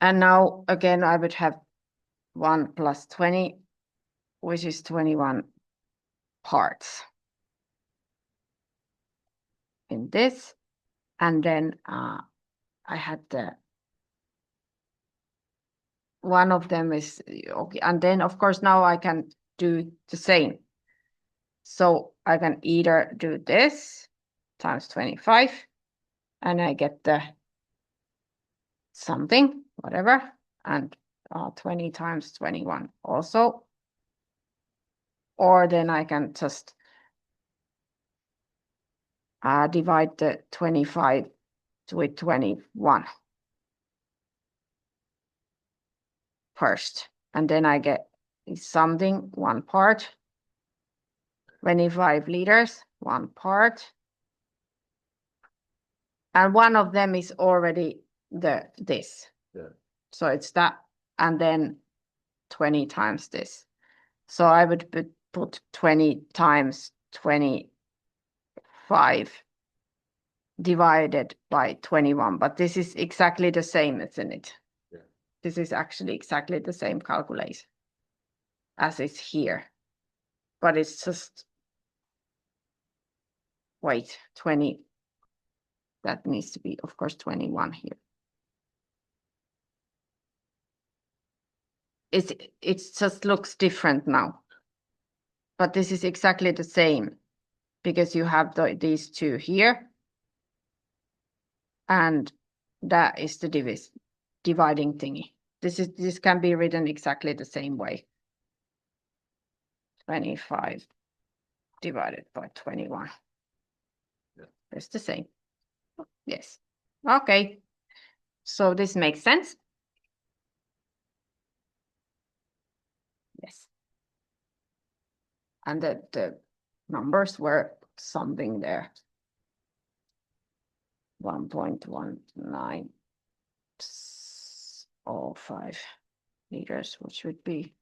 And now again, I would have 1 plus 20, which is 21 parts in this. And then I had one of them is okay. And then of course now I can do the same. So I can either do this times 25 and I get the something, whatever, and 20 times 21 also. Or then I can just divide the 25 with 21 first. And then I get something, 1 part. 25 liters, 1 part. And one of them is already this. Yeah. So it's that, and then 20 times this. So I would put 20 times 25 divided by 21, but this is exactly the same, isn't it? Yeah. This is actually exactly the same calculation as is here, but it's just, wait, 20, that needs to be, of course, 21 here. It just looks different now, but this is exactly the same because you have these 2 here, and that is the dividing thingy. This can be written exactly the same way. 25 divided by 21. Yeah. It's the same. Yes. Okay. So this makes sense. Yes. And the numbers were something there. 1.1905 liters, which would be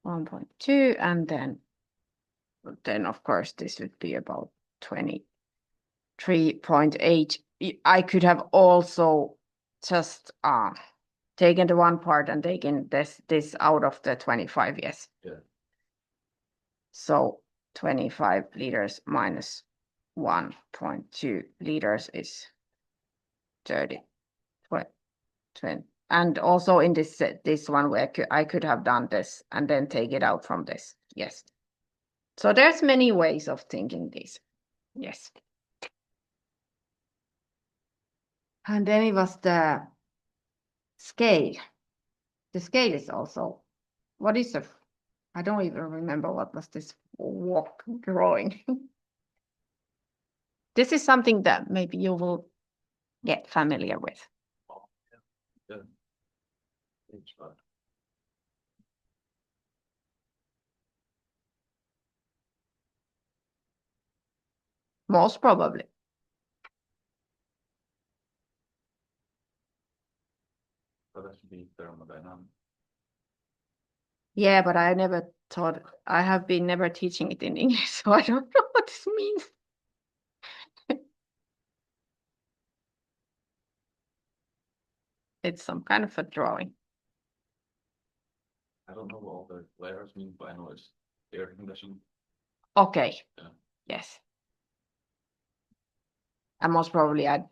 1.2, and then of course this would be about 23.8. I could have also just taken the 1 part and taken this out of the 25, yes. Yeah. So 25 liters minus 1.2 liters is 30, 20. And also in this one where I could have done this and then take it out from this. Yes. So there's many ways of thinking this. Yes. And then it was the scale. The scale is also, what is I don't even remember what was this walk drawing. This is something that maybe you will get familiar with. Yeah. It's fine. Most probably. So that should be thermodynamic. Yeah, but I never taught, I have been never teaching it in English, so I don't know what this means. It's some kind of a drawing. I don't know what all the letters mean, but I know it's air conditioning. Okay. Yeah. Yes. And most probably I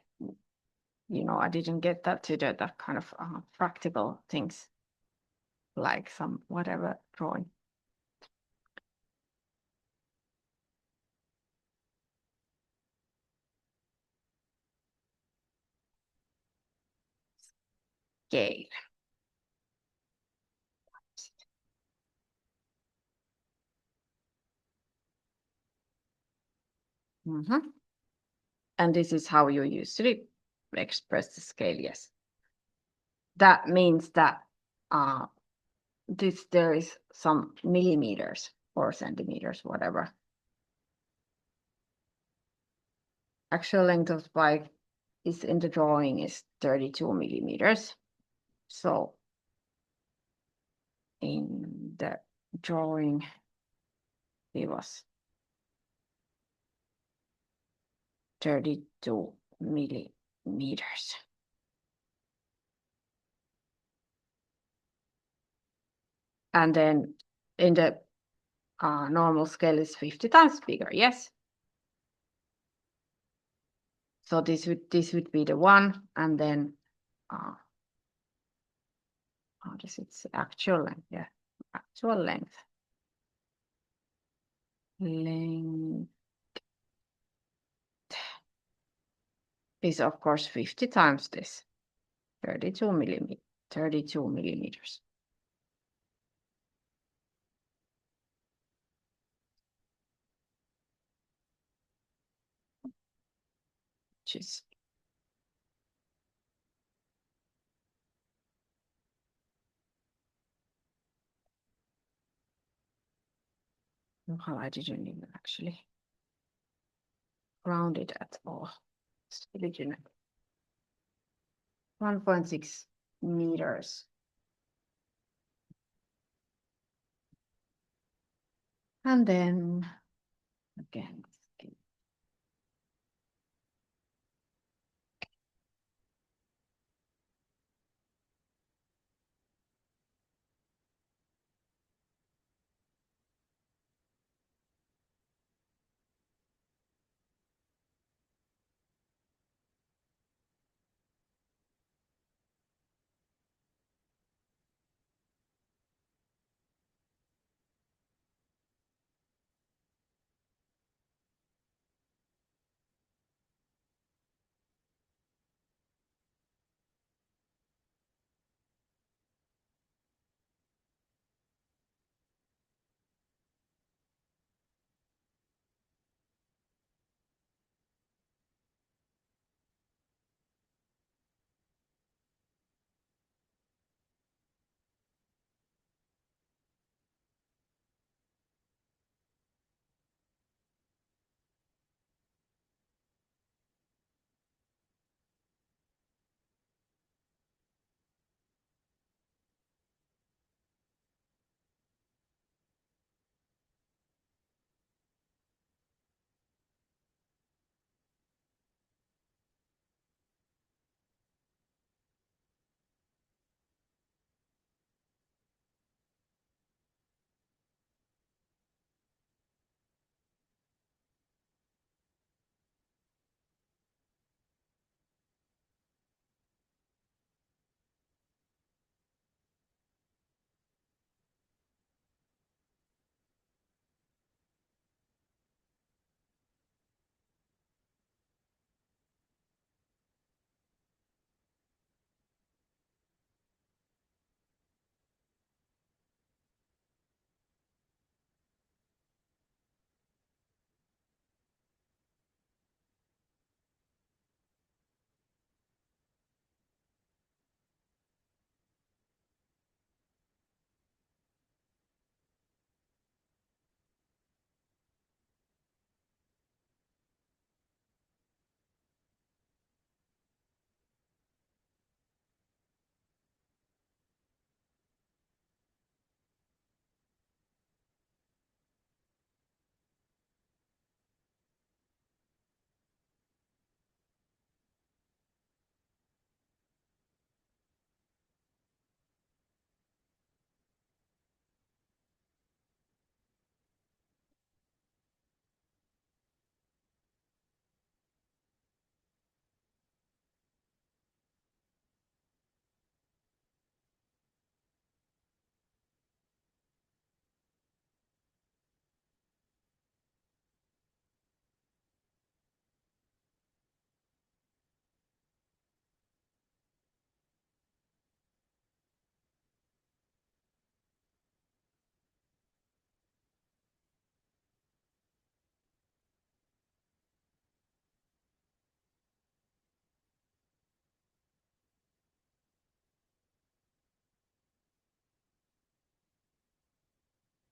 didn't get that to do that kind of practical things, like some whatever drawing. Scale. And this is how you usually express the scale, yes. That means that there is some millimeters or centimeters, whatever. Actual length of bike is in the drawing is 32 millimeters. So in the drawing, it was 32 millimeters. And then in the normal scale is 50 times bigger, yes. So this would be the one, and then this is actual length, yeah, actual length. Length is of course 50 times this, 32 millimeters. Which is well, I didn't even actually round it at all. It's illegitimate. 1.6 meters. And then again,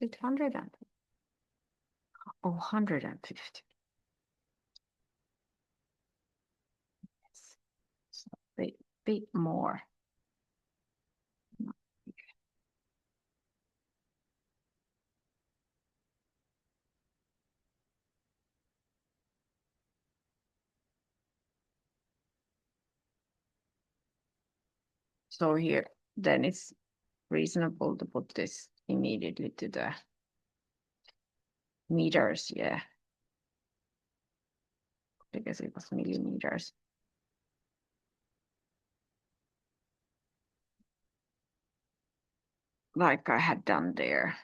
800 and, oh, 150. Yes. So bit more. Not big. So here, then it's reasonable to put this immediately to the meters, yeah. Because it was millimeters. Like I had done there.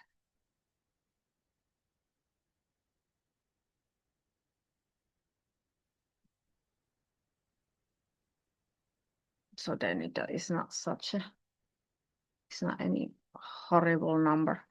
So then it is not such a, it's not any horrible number.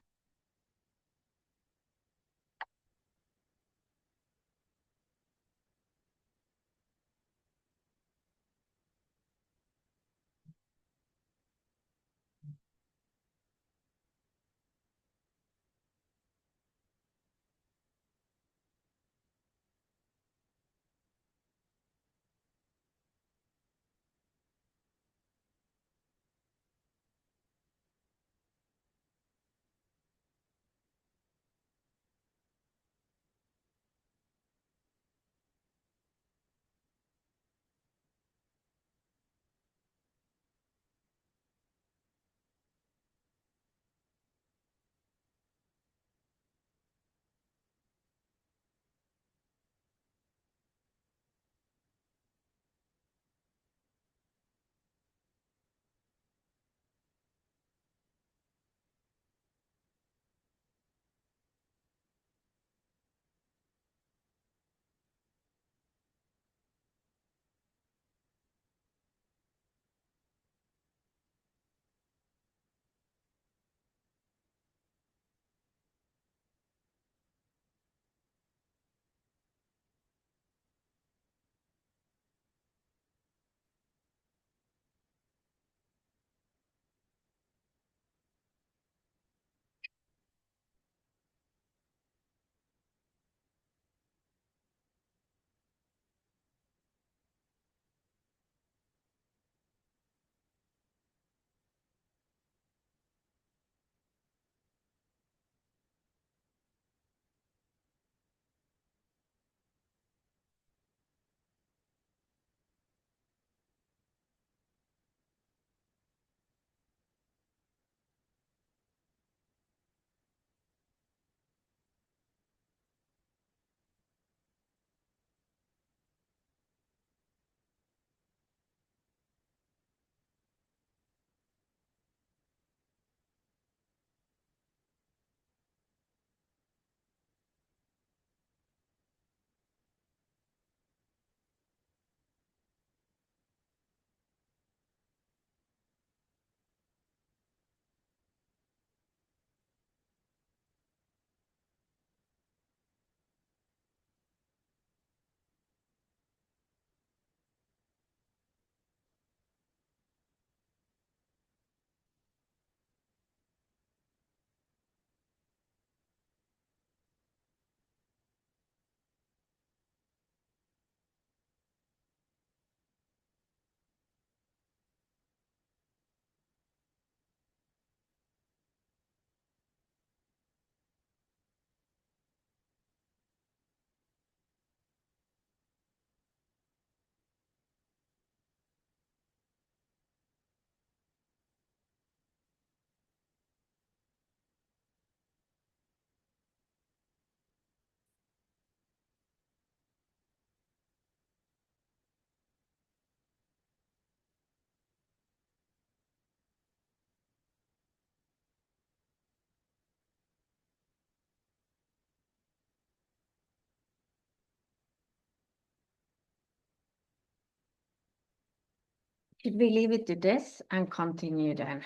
Should we leave it to this and continue then?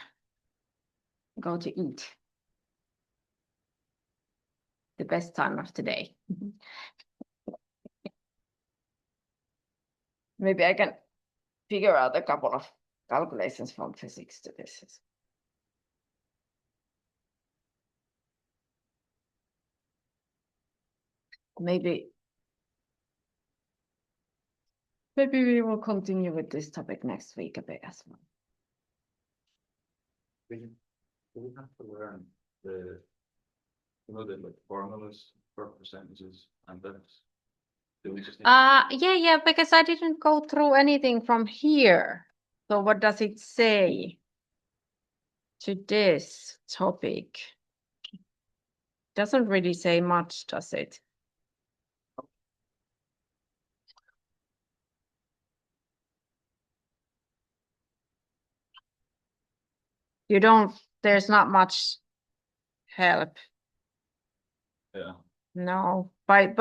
Go to eat. The best time of the day. Maybe I can figure out a couple of calculations from physics to this. maybe. Maybe we will continue with this topic next week a bit as well. We have to learn the, like formulas for percentages and limits. Do we just need? Yeah, because I didn't go through anything from here. So what does it say to this topic? Doesn't really say much, does it? You don't, there's not much help. Yeah, No, but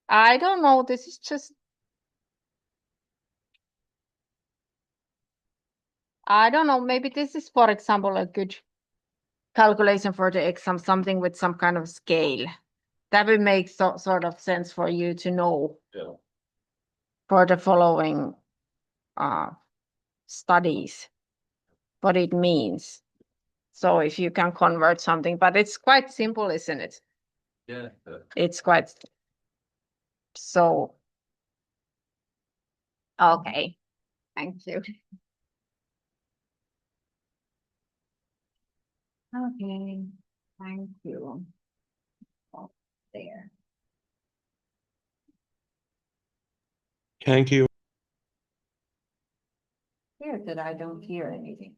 I don't know. This is just. I don't know. Maybe this is, for example, a good calculation for the exam, something with some kind of scale. That would make sort of sense for you to know yeah, for the following studies what it means. So if you can convert something, but it's quite simple, isn't it? yeah. It's quite so. Okay, thank you. Okay, thank you. Oh, there. Thank you. Here that I don't hear anything.